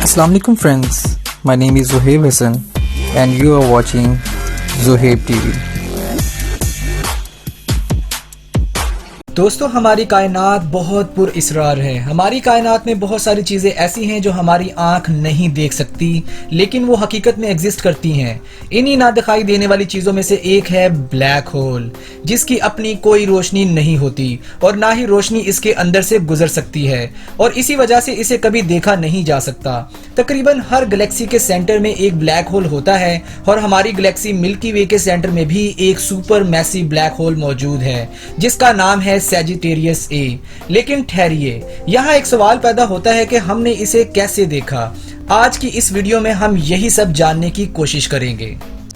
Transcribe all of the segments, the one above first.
Assalamu alaikum friends, my name is Zohaib Hassan and you are watching Zohaib TV। दोस्तों, हमारी कायनात बहुत पुरअसरार है। हमारी कायनात में बहुत सारी चीज़ें ऐसी हैं जो हमारी आंख नहीं देख सकती, लेकिन वो हकीकत में एग्जिस्ट करती हैं। इन्हीं ना दिखाई देने वाली चीज़ों में से एक है ब्लैक होल, जिसकी अपनी कोई रोशनी नहीं होती और ना ही रोशनी इसके अंदर से गुजर सकती है, और इसी वजह से इसे कभी देखा नहीं जा सकता। तकरीबन हर गैलेक्सी के सेंटर में एक ब्लैक होल होता है और हमारी गैलेक्सी मिल्की वे के सेंटर में भी एक सुपर मैसिव ब्लैक होल मौजूद है, जिसका नाम है सैजिटेरियस ए। लेकिन ठहरिए, यहाँ एक सवाल पैदा होता है कि हमने इसे कैसे देखा। आज की इस वीडियो में हम यही सब जानने की कोशिश करेंगे।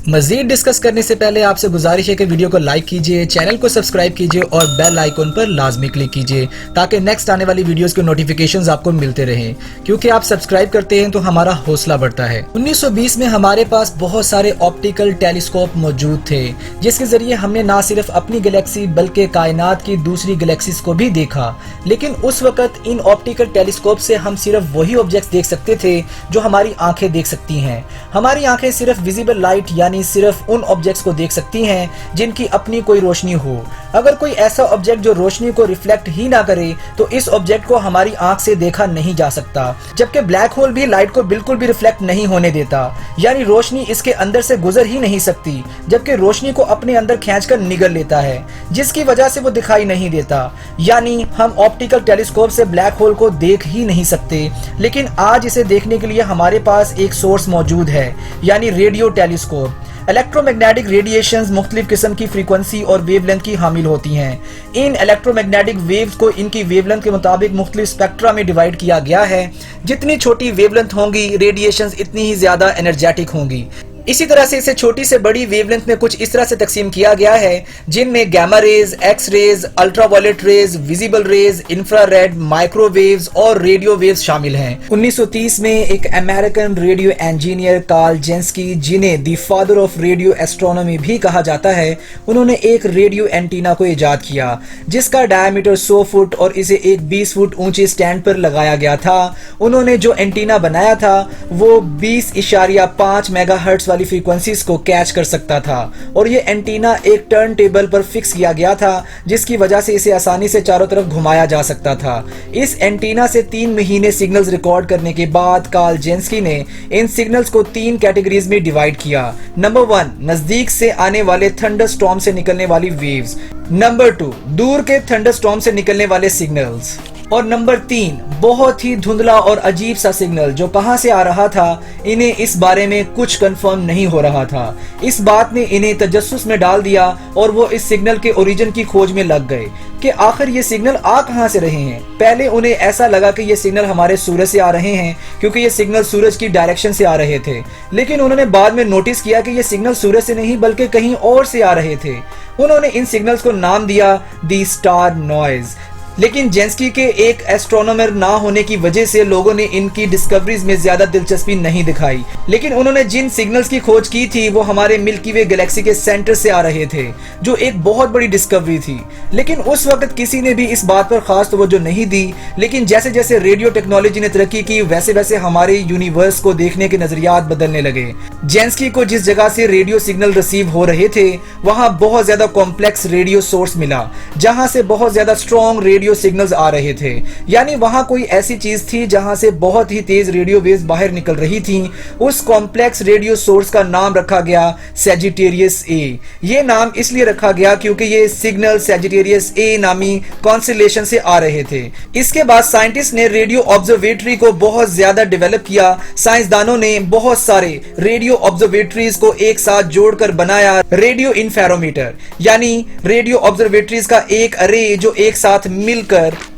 मजीद डिस्कस करने से पहले आपसे गुजारिश है कि वीडियो को लाइक कीजिए, चैनल को सब्सक्राइब कीजिए और बेल आइकन पर लाजमी क्लिक कीजिए ताकि नेक्स्ट आने वाली वीडियोस के नोटिफिकेशंस आपको मिलते रहें। क्योंकि आप सब्सक्राइब करते हैं तो हमारा हौसला बढ़ता है। 1920 में हमारे पास बहुत सारे ऑप्टिकल टेलीस्कोप मौजूद थे, जिसके जरिए हमने ना सिर्फ अपनी गैलेक्सी बल्कि कायनात की दूसरी गैलेक्सीज को भी देखा। लेकिन उस वक्त इन ऑप्टिकल टेलीस्कोप से हम सिर्फ वही ऑब्जेक्ट्स देख सकते थे जो हमारी आंखें देख सकती हैं। हमारी आंखें सिर्फ विजिबल लाइट यानी सिर्फ उन ऑब्जेक्ट्स को देख सकती हैं जिनकी अपनी कोई रोशनी हो। अगर कोई ऐसा ऑब्जेक्ट जो रोशनी को रिफ्लेक्ट ही ना करे तो इस ऑब्जेक्ट को हमारी आंख से देखा नहीं जा सकता। जबकि ब्लैक होल भी लाइट को बिल्कुल भी रिफ्लेक्ट नहीं होने देता, यानी रोशनी इसके अंदर से गुजर ही नहीं सकती, जबकि रोशनी को अपने अंदर खींचकर निगल लेता है, जिसकी वजह से वो दिखाई नहीं देता। यानी हम ऑप्टिकल टेलीस्कोप से ब्लैक होल को देख ही नहीं सकते। लेकिन आज इसे देखने के लिए हमारे पास एक सोर्स मौजूद है, यानी रेडियो टेलीस्कोप। इलेक्ट्रोमैग्नेटिक रेडिएशंस मुख्तलिफ किस्म की फ्रीक्वेंसी और वेवलेंथ की हामिल होती हैं। इन इलेक्ट्रोमैग्नेटिक वेव्स को इनकी वेवलेंथ के मुताबिक मुख्तलिफ स्पेक्ट्रा में डिवाइड किया गया है। जितनी छोटी वेवलेंथ होंगी, रेडिएशंस इतनी ही ज्यादा एनर्जेटिक होंगी। इसी तरह से इसे छोटी से बड़ी वेवलेंथ में कुछ इस तरह से तकसीम किया गया है, जिनमें gamma rays, X rays, ultraviolet rays, visible rays, infrared, microwaves और रेडियो वेव्स शामिल हैं। 1930 में एक American radio engineer Karl Jansky, जिन्हें the father of radio astronomy भी कहा जाता है, उन्होंने एक रेडियो एंटीना को इजाद किया जिसका डायमीटर 100 फुट और इसे एक 20 फुट ऊंचे स्टैंड पर लगाया गया था। उन्होंने जो एंटीना बनाया था वो 20.5 मेगाहर्ट्ज फ्रीक्वेंसीज को कैच कर सकता था, और ये एंटीना एक टर्न टेबल पर फिक्स किया गया था, जिसकी वजह से इसे आसानी से चारों तरफ घुमाया जा सकता था। इस एंटीना से 3 महीने सिग्नल्स रिकॉर्ड करने के बाद कार्ल जेंस्की ने इन सिग्नल्स को 3 कैटेगरीज में डिवाइड किया। नंबर 1, नजदीक से आने वाले थंडरस्टॉर्म से निकलने वाली वेव्स। नंबर 2, दूर के थंडरस्टॉर्म से निकलने वाले सिग्नल्स। और नंबर 3, बहुत ही धुंधला और अजीब सा सिग्नल जो कहां से आ रहा था, इन्हें इस बारे में कुछ कंफर्म नहीं हो रहा था। इस बात ने इन्हें तजस्सुस में डाल दिया और वो इस सिग्नल के ओरिजिन की खोज में लग गए कि आखिर ये सिग्नल आ कहां से रहे हैं। पहले उन्हें ऐसा लगा कि ये सिग्नल हमारे सूरज से आ रहे हैं, क्योंकि ये सिग्नल सूरज की डायरेक्शन से आ रहे थे। लेकिन उन्होंने बाद में नोटिस किया कि ये सिग्नल सूरज से नहीं बल्कि कहीं और से आ रहे थे। उन्होंने इन सिग्नल्स को नाम दिया द स्टार नॉइज। लेकिन जेंस्की के एक एस्ट्रोनॉमर ना होने की वजह से लोगों ने इनकी डिस्कवरीज में ज्यादा दिलचस्पी नहीं दिखाई। लेकिन उन्होंने जिन सिग्नल्स की खोज की थी वो हमारे मिल्की वे गैलेक्सी के सेंटर से आ रहे थे, जो एक बहुत बड़ी डिस्कवरी थी। लेकिन उस वक्त किसी ने भी इस बात पर खास तवज्जो नहीं दी। लेकिन जैसे जैसे रेडियो टेक्नोलॉजी ने तरक्की की, वैसे वैसे हमारे यूनिवर्स को देखने के नजरियात बदलने लगे। जेंस्की को जिस जगह से रेडियो सिग्नल रिसीव हो रहे थे वहां बहुत ज्यादा कॉम्प्लेक्स रेडियो सोर्स मिला, जहां से बहुत ज्यादा स्ट्रॉन्ग रेडियो सिग्नल्स आ रहे थे। यानी वहां कोई ऐसी चीज थी जहां से बहुत ही तेज रेडियो वेव्स बाहर निकल रही थी। उस कॉम्प्लेक्स रेडियो सोर्स का नाम रखा गया सैजिटेरियस ए। ये नाम इसलिए रखा गया क्योंकि ये सिग्नल सैजिटेरियस ए नामी कॉन्स्टेलेशन से आ रहे थे। इसके बाद साइंटिस्ट ने रेडियो ऑब्जर्वेटरी को बहुत ज्यादा डेवलप किया। साइंसदानों ने बहुत सारे रेडियो ऑब्जर्वेटरीज को एक साथ जोड़कर बनाया रेडियो इंफेरोमीटर, यानी रेडियो ऑब्जर्वेटरीज का एक अरे जो एक साथ मिलकर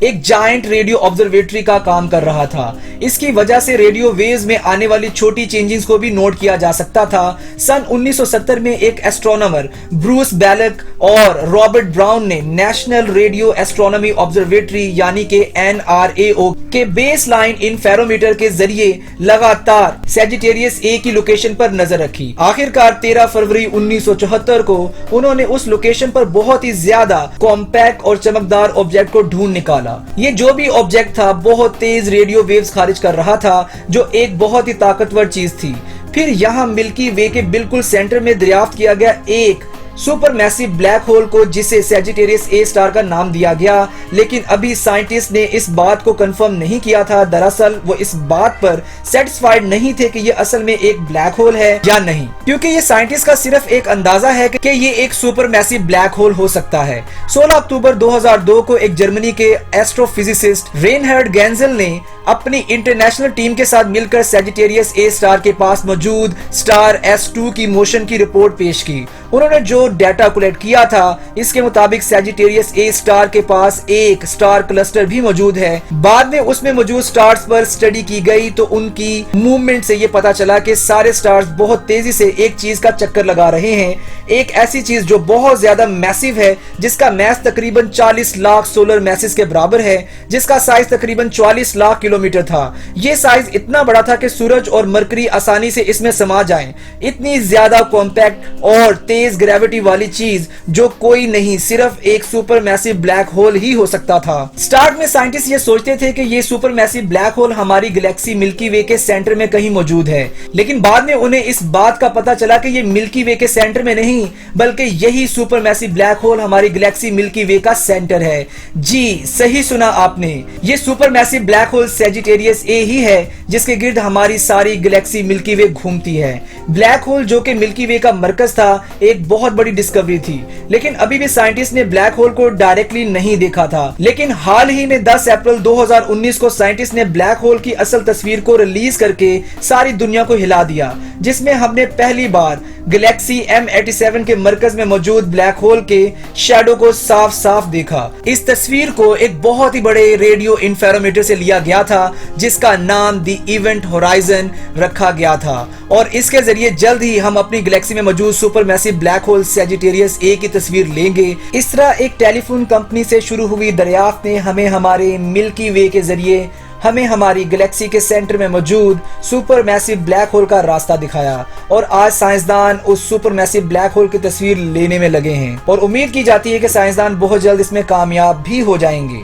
एक जायंट रेडियो ऑब्जर्वेटरी का काम कर रहा था। इसकी वजह से रेडियो वेव्स में आने वाली छोटी चेंजेस को भी नोट किया जा सकता था। सन 1970 में एक एस्ट्रोनॉमर ब्रूस बैलक और रॉबर्ट ब्राउन ने नेशनल रेडियो एस्ट्रोनॉमी ऑब्जर्वेटरी यानी कि NRAO के बेस लाइन इंफेरोमीटर के जरिए लगातार सैजिटेरियस ए की लोकेशन पर नजर रखी। आखिरकार 13 फरवरी 1974 को उन्होंने उस लोकेशन पर बहुत ही ज्यादा कॉम्पैक्ट और चमकदार ऑब्जेक्ट को ढूंढ निकाला। ये जो भी ऑब्जेक्ट था बहुत तेज रेडियो वेव्स खारिज कर रहा था, जो एक बहुत ही ताकतवर चीज थी। फिर यहाँ मिल्की वे के बिल्कुल सेंटर में दरियाफ्त किया गया एक सुपर मैसिव ब्लैक होल को, जिसे सैजिटेरियस ए स्टार का नाम दिया गया। लेकिन अभी साइंटिस्ट ने इस बात को कंफर्म नहीं किया था। दरअसल वो इस बात पर सेटिस्फाइड नहीं थे कि ये असल में एक ब्लैक होल है या नहीं, क्योंकि ये साइंटिस्ट का सिर्फ एक अंदाजा है कि ये एक सुपर मैसिव ब्लैक होल हो सकता है। 16 अक्टूबर 2002 को एक जर्मनी के एस्ट्रोफिजिसिस्ट रेनहार्ड गेंजेल ने अपनी इंटरनेशनल टीम के साथ मिलकर सैजिटेरियस ए स्टार के पास मौजूद स्टार S2 की मोशन की रिपोर्ट पेश की। उन्होंने जो डाटा कलेक्ट किया था, इसके मुताबिक सैजिटेरियस ए स्टार के पास एक स्टार क्लस्टर भी मौजूद है। बाद में उसमें मौजूद स्टार्स पर स्टडी की गई तो उनकी मूवमेंट से ये पता चला कि सारे स्टार्स बहुत तेजी से एक चीज का चक्कर लगा रहे हैं, एक ऐसी चीज जो बहुत ज्यादा मैसिव है, जिसका मैस तकरीबन 40 लाख सोलर मैसेज के बराबर है, जिसका साइज तकरीबन 44 लाख किलोमीटर था। ये साइज इतना बड़ा था कि सूरज और मरकरी आसानी से इसमें समा जाएं। इतनी ज्यादा कॉम्पैक्ट और तेज ग्रेविटी वाली चीज जो कोई नहीं, सिर्फ एक सुपर मैसिव ब्लैक होल ही हो सकता था। स्टार्ट में साइंटिस्ट ये सोचते थे कि ये सुपर मैसिव ब्लैक होल हमारी गैलेक्सी मिल्की वे के सेंटर में कहीं मौजूद है, लेकिन बाद में उन्हें इस बात का पता चला कि ये मिल्की वे के सेंटर में नहीं, बल्कि यही सुपर मैसिव ब्लैक होल हमारी गैलेक्सी मिल्की वे का सेंटर है। जी सही सुना आपने, ये super massive black hole Sagittarius A ही है, जिसके गिर्द हमारी सारी गैलेक्सी मिल्की वे घूमती है। ब्लैक होल जो कि मिल्की वे का मरकज था, एक बहुत बड़ी डिस्कवरी थी, लेकिन अभी भी साइंटिस्ट ने ब्लैक होल को डायरेक्टली नहीं देखा था। लेकिन हाल ही में 10 अप्रैल 2019 को साइंटिस्ट ने ब्लैक होल की असल तस्वीर को रिलीज करके सारी दुनिया को हिला दिया, जिसमें हमने पहली बार गैलेक्सी M87 के मरकज में मौजूद ब्लैक होल के शैडो को साफ साफ देखा। इस तस्वीर को एक बहुत ही बड़े रेडियो इंफेरोमीटर से लिया गया था, जिसका नाम द इवेंट होराइजन रखा गया था, और इसके जरिए जल्द ही हम अपनी गैलेक्सी में मौजूद super massive black hole Sagittarius ए की तस्वीर लेंगे। इस तरह एक टेलीफोन कंपनी से शुरू हुई दरियाफ्त ने हमें हमारे मिल्की वे के जरिए हमें हमारी गैलेक्सी के सेंटर में मौजूद सुपर मैसिव ब्लैक होल का रास्ता दिखाया, और आज साइंसदान उस सुपर मैसिव ब्लैक होल की तस्वीर लेने में लगे हैं, और उम्मीद की जाती है कि साइंसदान बहुत जल्द इसमें कामयाब भी हो जाएंगे।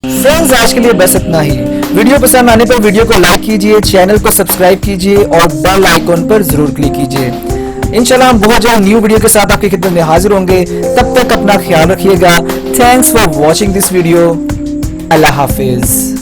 फ्रेंड्स, आज के लिए बस इतना ही। वीडियो पसंद आने पर वीडियो को लाइक कीजिए, चैनल को सब्सक्राइब कीजिए और बेल आइकॉन पर जरूर क्लिक कीजिए। इंशाल्लाह हम बहुत जल्द न्यू वीडियो के साथ आपकी खिदमत में हाजिर होंगे। तब तक अपना ख्याल रखिएगा। Thanks for watching this video. Allah Hafiz.